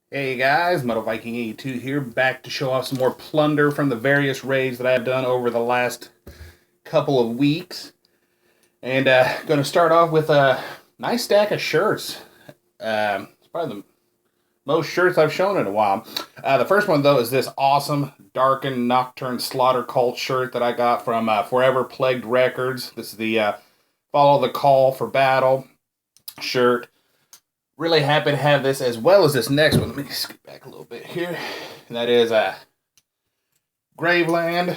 Hey guys, Metal Viking 82 here, back to show off some more plunder from the various raids that I've done over the last couple of weeks. And going to start off with a nice stack of shirts. It's probably the most shirts I've shown in a while. The first one, though, is this awesome Darkened Nocturne Slaughter Cult shirt that I got from Forever Plagued Records. This is the Follow the Call for Battle shirt. Really happy to have this as well as this next one. Let me skip back a little bit here. And that is a Graveland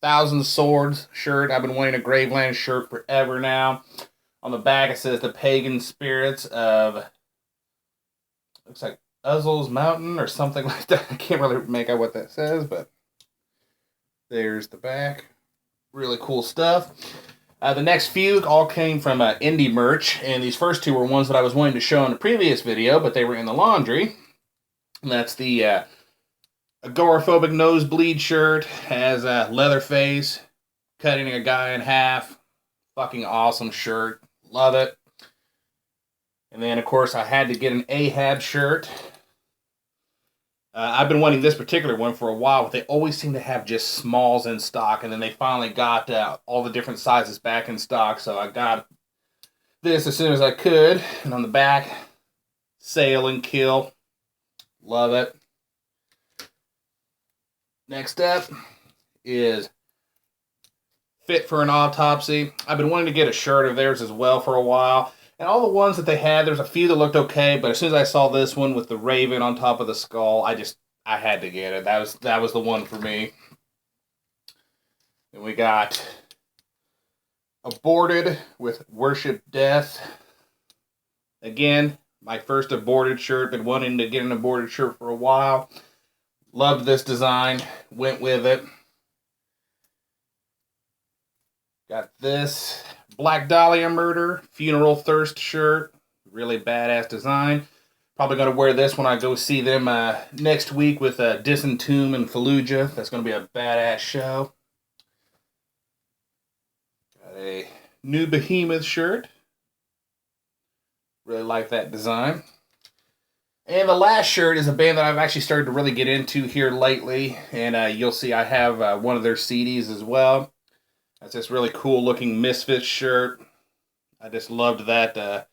Thousand Swords shirt. I've been wanting a Graveland shirt forever now. On the back it says the pagan spirits of, looks like Uzzle's Mountain or something like that. I can't really make out what that says, but there's the back. Really cool stuff. The next few all came from indie merch, and these first two were ones that I was wanting to show in the previous video, but they were in the laundry. And that's the agoraphobic nosebleed shirt, has a Leatherface cutting a guy in half. Fucking awesome shirt. Love it. And then, of course, I had to get an Ahab shirt. I've been wanting this particular one for a while, but they always seem to have just smalls in stock, and then they finally got all the different sizes back in stock, so I got this as soon as I could. And on the back, Sail and Kill. Love it. Next up is Fit for an Autopsy. I've been wanting to get a shirt of theirs as well for a while. And all the ones that they had, there's a few that looked okay, but as soon as I saw this one with the raven on top of the skull, I had to get it. That was the one for me. And we got Aborted with Worship Death. Again, my first aborted shirt. Been wanting to get an aborted shirt for a while. Loved this design. Went with it. Got this Black Dahlia Murder Funeral Thirst shirt. Really badass design. Probably going to wear this when I go see them next week with Disentomb and Fallujah. That's going to be a badass show. Got a New Behemoth shirt. Really like that design. And the last shirt is a band that I've actually started to really get into here lately. And you'll see I have one of their CDs as well. That's this really cool looking Misfits shirt. I just loved that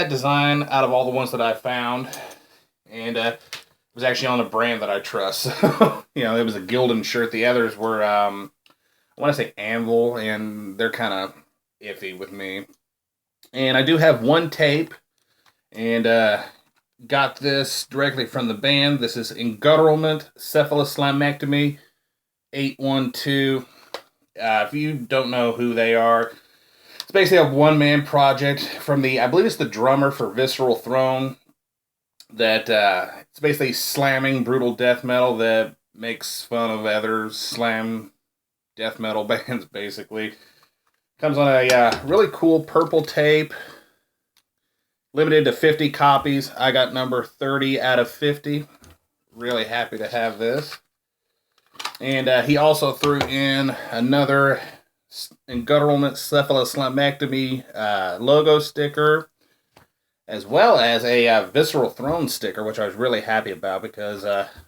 design out of all the ones that I found. And it was actually on a brand that I trust. You know, it was a Gildan shirt. The others were, I want to say Anvil, and they're kind of iffy with me. And I do have one tape, and got this directly from the band. This is Engutterment Cephaloslamectomy 812. If you don't know who they are, it's basically a one-man project from I believe it's the drummer for Visceral Throne, that it's basically slamming brutal death metal that makes fun of other slam death metal bands, basically. Comes on a really cool purple tape, limited to 50 copies. I got number 30 out of 50. Really happy to have this. And he also threw in another Engutterment Cephaloslamectomy logo sticker, as well as a Visceral Throne sticker, which I was really happy about because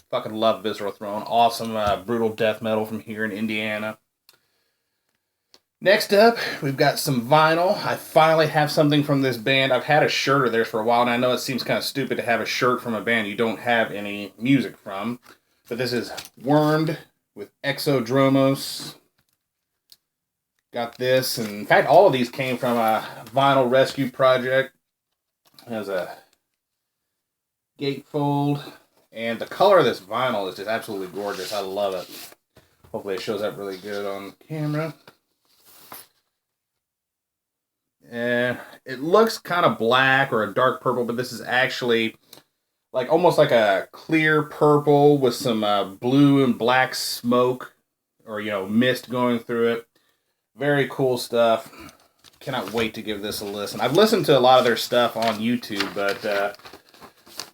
fucking love Visceral Throne. Awesome brutal death metal from here in Indiana. Next up, we've got some vinyl. I finally have something from this band. I've had a shirt of theirs for a while, and I know it seems kind of stupid to have a shirt from a band you don't have any music from. But this is Wormed with Exodromos. Got this, and in fact, all of these came from a vinyl rescue project. Has a gatefold, and the color of this vinyl is just absolutely gorgeous. I love it. Hopefully it shows up really good on camera. And it looks kind of black or a dark purple, but this is actually like almost like a clear purple with some blue and black smoke or, you know, mist going through it. Very cool stuff. Cannot wait to give this a listen. I've listened to a lot of their stuff on YouTube, but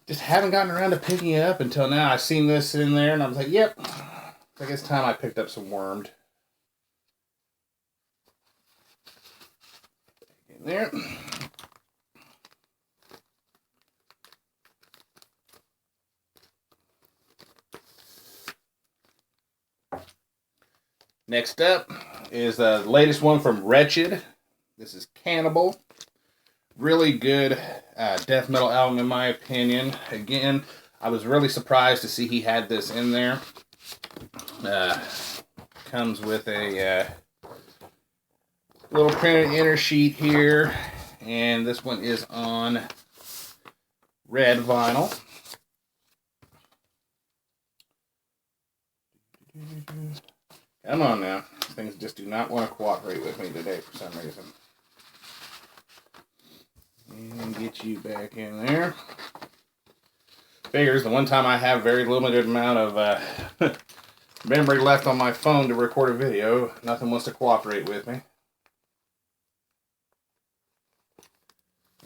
just haven't gotten around to picking it up until now. I seen this in there, and I was like, yep, I guess time I picked up some Wormed. In there. Next up is the latest one from Wretched. This is Cannibal. Really good death metal album in my opinion. Again, I was really surprised to see he had this in there. Comes with a little printed inner sheet here, and this one is on red vinyl. Come on now. Things just do not want to cooperate with me today for some reason. And get you back in there. Figures the one time I have very limited amount of memory left on my phone to record a video, nothing wants to cooperate with me.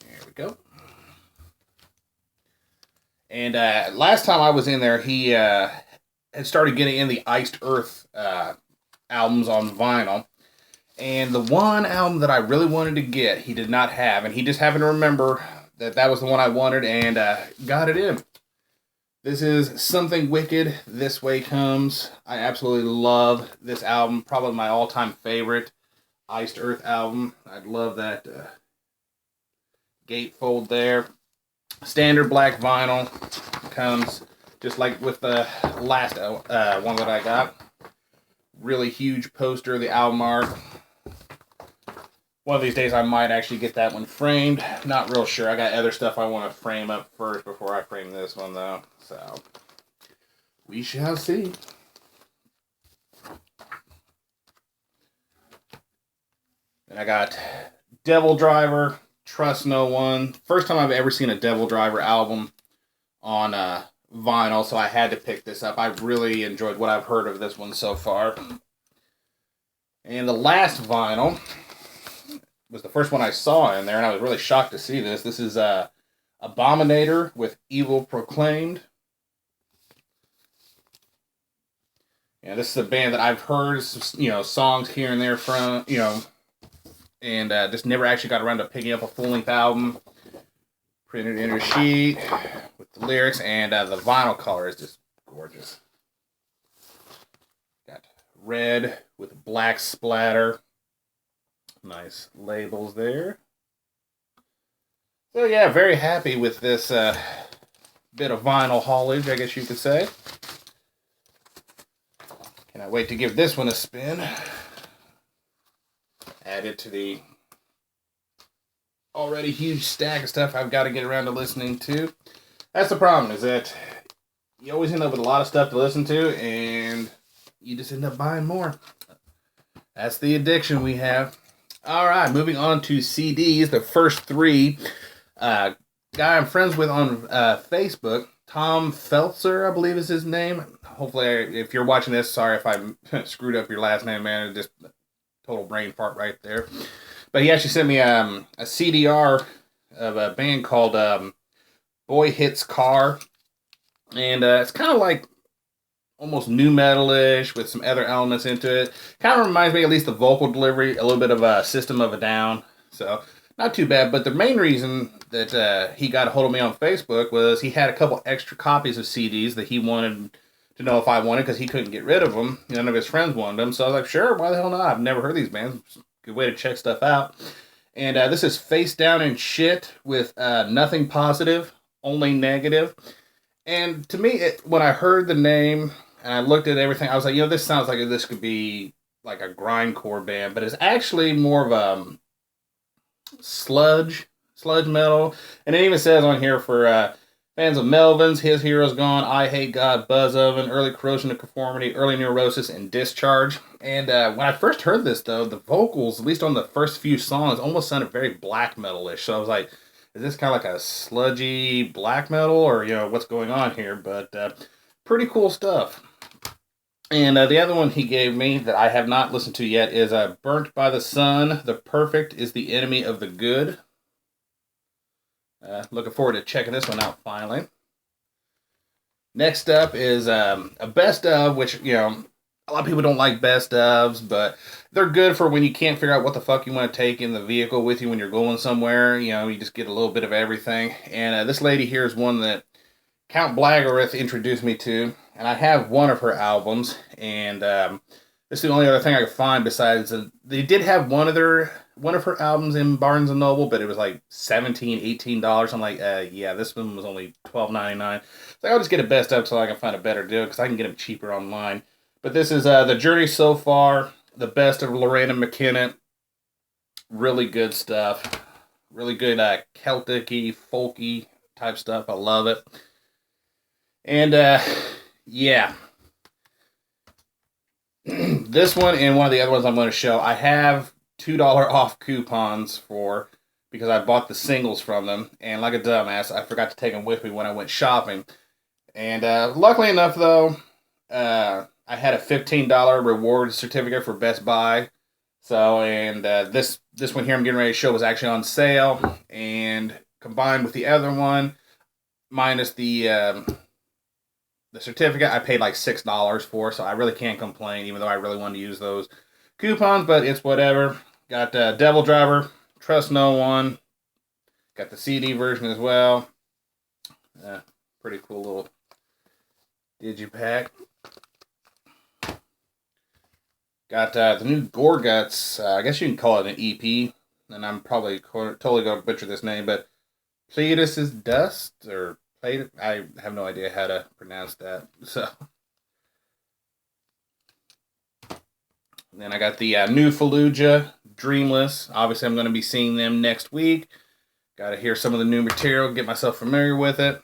There we go. And last time I was in there, he had started getting in the Iced Earth albums on vinyl. And the one album that I really wanted to get, he did not have. And he just happened to remember that that was the one I wanted and got it in. This is Something Wicked, This Way Comes. I absolutely love this album. Probably my all-time favorite Iced Earth album. I love that gatefold there. Standard black vinyl. Comes just like with the last one that I got. Really huge poster of the album art. One of these days I might actually get that one framed. Not real sure. I got other stuff I want to frame up first before I frame this one though. So, we shall see. And I got Devil Driver, Trust No One. First time I've ever seen a Devil Driver album on vinyl, so I had to pick this up. I really enjoyed what I've heard of this one so far. And the last vinyl was the first one I saw in there, and I was really shocked to see this. This is Abominator with Evil Proclaimed. Yeah, this is a band that I've heard, songs here and there from, and just never actually got around to picking up a full-length album. Printed inner sheet with the lyrics, and the vinyl color is just gorgeous. Got red with black splatter. Nice labels there. So yeah, very happy with this bit of vinyl haulage, I guess you could say. Cannot wait to give this one a spin. Add it to the already huge stack of stuff I've got to get around to listening to. That's the problem, is that you always end up with a lot of stuff to listen to, and you just end up buying more. That's the addiction we have. Alright, moving on to CDs. The first three. Guy I'm friends with on Facebook, Tom Feltzer, I believe is his name. Hopefully, if you're watching this, sorry if I screwed up your last name, man. Just total brain fart right there. But he actually sent me a CDR of a band called Boy Hits Car. And it's kind of like almost new metal-ish with some other elements into it. Kind of reminds me, at least the vocal delivery, a little bit of a System of a Down. So, not too bad. But the main reason that he got a hold of me on Facebook was he had a couple extra copies of CDs that he wanted to know if I wanted, because he couldn't get rid of them. None of his friends wanted them. So I was like, sure, why the hell not? I've never heard of these bands. Good way to check stuff out. And this is Face Down in Shit with Nothing Positive, Only Negative. And to me, when I heard the name and I looked at everything, I was like, this sounds like this could be like a grindcore band, but it's actually more of a sludge metal. And it even says on here for fans of Melvins, His Hero's Gone, I Hate God, Buzz Oven, Early Corrosion of Conformity, Early Neurosis, and Discharge. And when I first heard this, though, the vocals, at least on the first few songs, almost sounded very black metal-ish. So I was like, is this kind of like a sludgy black metal, or, what's going on here? But pretty cool stuff. And the other one he gave me that I have not listened to yet is Burnt by the Sun, The Perfect is the Enemy of the Good. Looking forward to checking this one out finally. Next up is a best of, which, a lot of people don't like best ofs, but they're good for when you can't figure out what the fuck you want to take in the vehicle with you when you're going somewhere. You just get a little bit of everything. And this lady here is one that Count Blagorith introduced me to. And I have one of her albums. And This is the only other thing I could find besides they did have one of her albums in Barnes and Noble, but it was like $17, $18. I'm like, yeah, this one was only $12.99. So I'll just get a best of so I can find a better deal because I can get them cheaper online. But this is the Journey So Far, the best of Lorena McKenna. Really good stuff. Really good Celtic-y, folky type stuff. I love it. And yeah. This one and one of the other ones I'm going to show, I have $2 off coupons for because I bought the singles from them. And like a dumbass, I forgot to take them with me when I went shopping. And luckily enough, though, I had a $15 reward certificate for Best Buy. So, and this one here I'm getting ready to show was actually on sale. And combined with the other one, minus the certificate, I paid like $6 for, so I really can't complain, even though I really wanted to use those coupons, but it's whatever. Got Devil Driver, Trust No One. Got the CD version as well. Pretty cool little digipack. Got the new Gore Guts. I guess you can call it an EP, and I'm probably totally going to butcher this name, but Pleiades' Dust, or I have no idea how to pronounce that. So, and then I got the new Fallujah, Dreamless. Obviously, I'm going to be seeing them next week. Got to hear some of the new material, get myself familiar with it.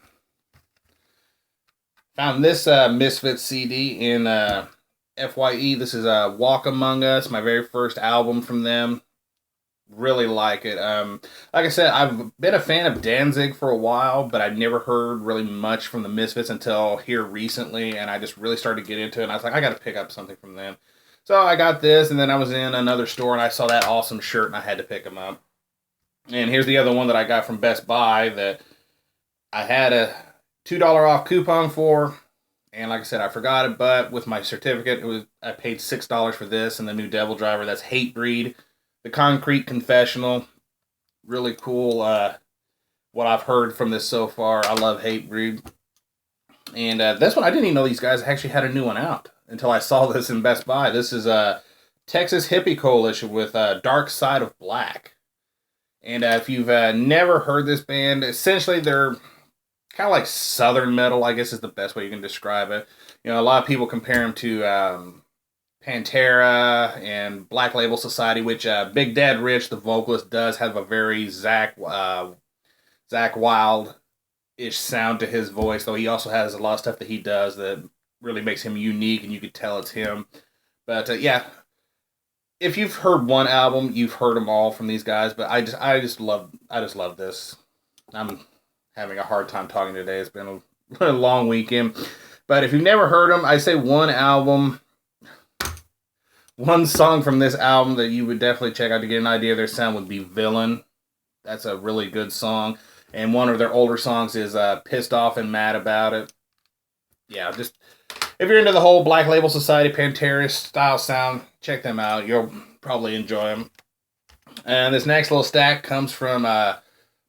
Found this Misfits CD in FYE. This is Walk Among Us, my very first album from them. Really like it. Like I said, I've been a fan of Danzig for a while, but I've never heard really much from the Misfits until here recently, and I just really started to get into it, and I was like, I got to pick up something from them. So I got this, and then I was in another store, and I saw that awesome shirt, and I had to pick them up. And here's the other one that I got from Best Buy that I had a $2 off coupon for, and like I said, I forgot it, but with my certificate, I paid $6 for this, and the new Devil Driver, that's Hatebreed. The Concrete Confessional, really cool. What I've heard from this so far, I love Hatebreed. And this one, I didn't even know these guys actually had a new one out until I saw this in Best Buy. This is Texas Hippie Coalition with Dark Side of Black. And if you've never heard this band, essentially they're kind of like Southern metal, I guess is the best way you can describe it. You know, a lot of people compare them to Pantera and Black Label Society, which Big Dad Rich, the vocalist, does have a very Zakk Wylde-ish sound to his voice, though he also has a lot of stuff that he does that really makes him unique, and you could tell it's him. But yeah, if you've heard one album, you've heard them all from these guys. But I just love this. I'm having a hard time talking today. It's been a long weekend. But if you've never heard them, I say one song from this album that you would definitely check out to get an idea of their sound would be Villain. That's a really good song. And one of their older songs is Pissed Off and Mad About It. Yeah, just if you're into the whole Black Label Society, Pantera style sound, check them out. You'll probably enjoy them. And this next little stack comes from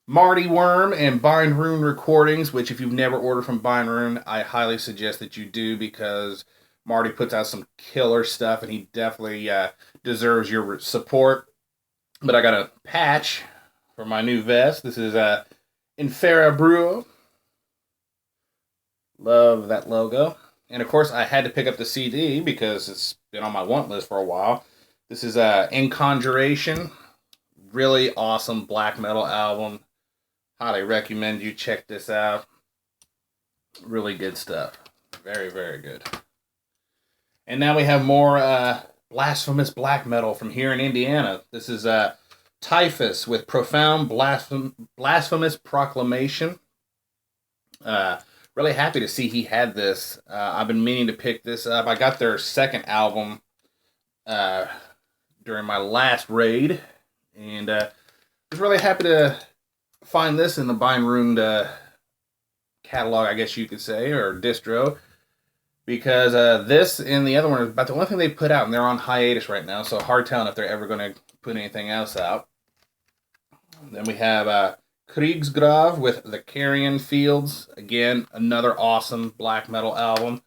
Marty Worm and Bind Rune Recordings, which if you've never ordered from Bind Rune, I highly suggest that you do because Marty puts out some killer stuff, and he definitely deserves your support. But I got a patch for my new vest. This is Infera Bruo. Love that logo. And of course, I had to pick up the CD because it's been on my want list for a while. This is In Conjuration. Really awesome black metal album. Highly recommend you check this out. Really good stuff. Very, very good. And now we have more blasphemous black metal from here in Indiana. This is Typhus with Profound Blasphemous Proclamation. Really happy to see he had this. I've been meaning to pick this up. I got their second album during my last raid. And I was really happy to find this in the Bind Rune catalog, I guess you could say, or distro. Because this and the other one is about the only thing they put out, and they're on hiatus right now, so hard telling if they're ever going to put anything else out. Then we have Kriegsgrav with The Carrion Fields. Again, another awesome black metal album.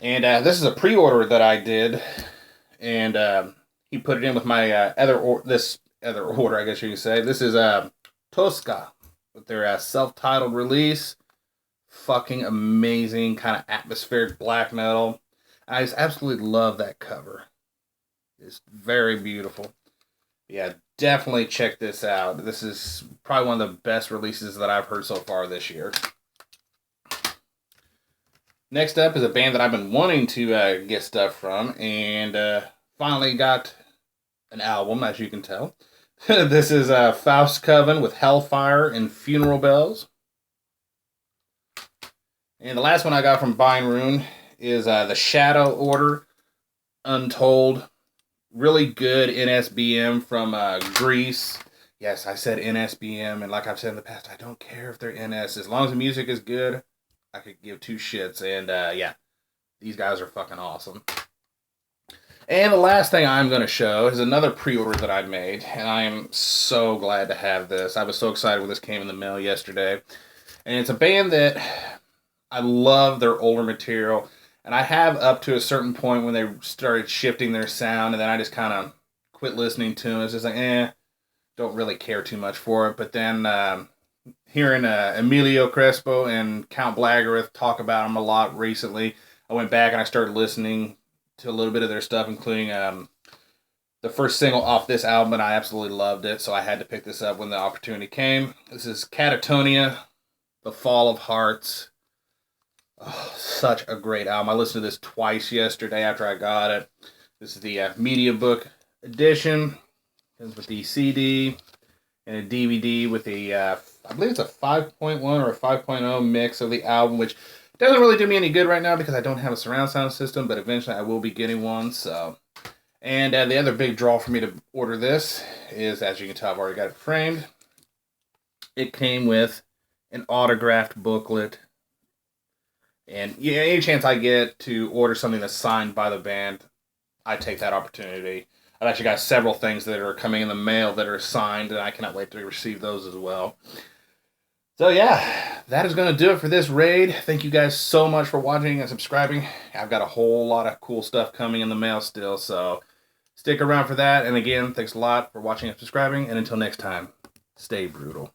And this is a pre-order that I did, and he put it in with my this other order, I guess you could say. This is Tosca with their self-titled release. Fucking amazing, kind of atmospheric black metal. I just absolutely love that cover. It's very beautiful. Yeah, definitely check this out. This is probably one of the best releases that I've heard so far this year. Next up is a band that I've been wanting to get stuff from, and finally got an album, as you can tell. This is Faust Coven with Hellfire and Funeral Bells. And the last one I got from Bine Rune is The Shadow Order Untold. Really good NSBM from Greece. Yes, I said NSBM, and like I've said in the past, I don't care if they're NS. As long as the music is good, I could give two shits. And yeah, these guys are fucking awesome. And the last thing I'm going to show is another pre-order that I made, and I am so glad to have this. I was so excited when this came in the mail yesterday. And it's a band that I love their older material. And I have up to a certain point when they started shifting their sound, and then I just kind of quit listening to them. It's just like, don't really care too much for it. But then hearing Emilio Crespo and Count Blaggerith talk about them a lot recently, I went back and I started listening to a little bit of their stuff, including the first single off this album, and I absolutely loved it. So I had to pick this up when the opportunity came. This is Catatonia, The Fall of Hearts. Oh, such a great album. I listened to this twice yesterday after I got it. This is the media book edition. Comes with the CD and a DVD with the, I believe it's a 5.1 or a 5.0 mix of the album, which doesn't really do me any good right now because I don't have a surround sound system, but eventually I will be getting one. So, and the other big draw for me to order this is, as you can tell, I've already got it framed. It came with an autographed booklet. And yeah, any chance I get to order something that's signed by the band, I take that opportunity. I've actually got several things that are coming in the mail that are signed, and I cannot wait to receive those as well. So yeah, that is going to do it for this raid. Thank you guys so much for watching and subscribing. I've got a whole lot of cool stuff coming in the mail still, so stick around for that. And again, thanks a lot for watching and subscribing, and until next time, stay brutal.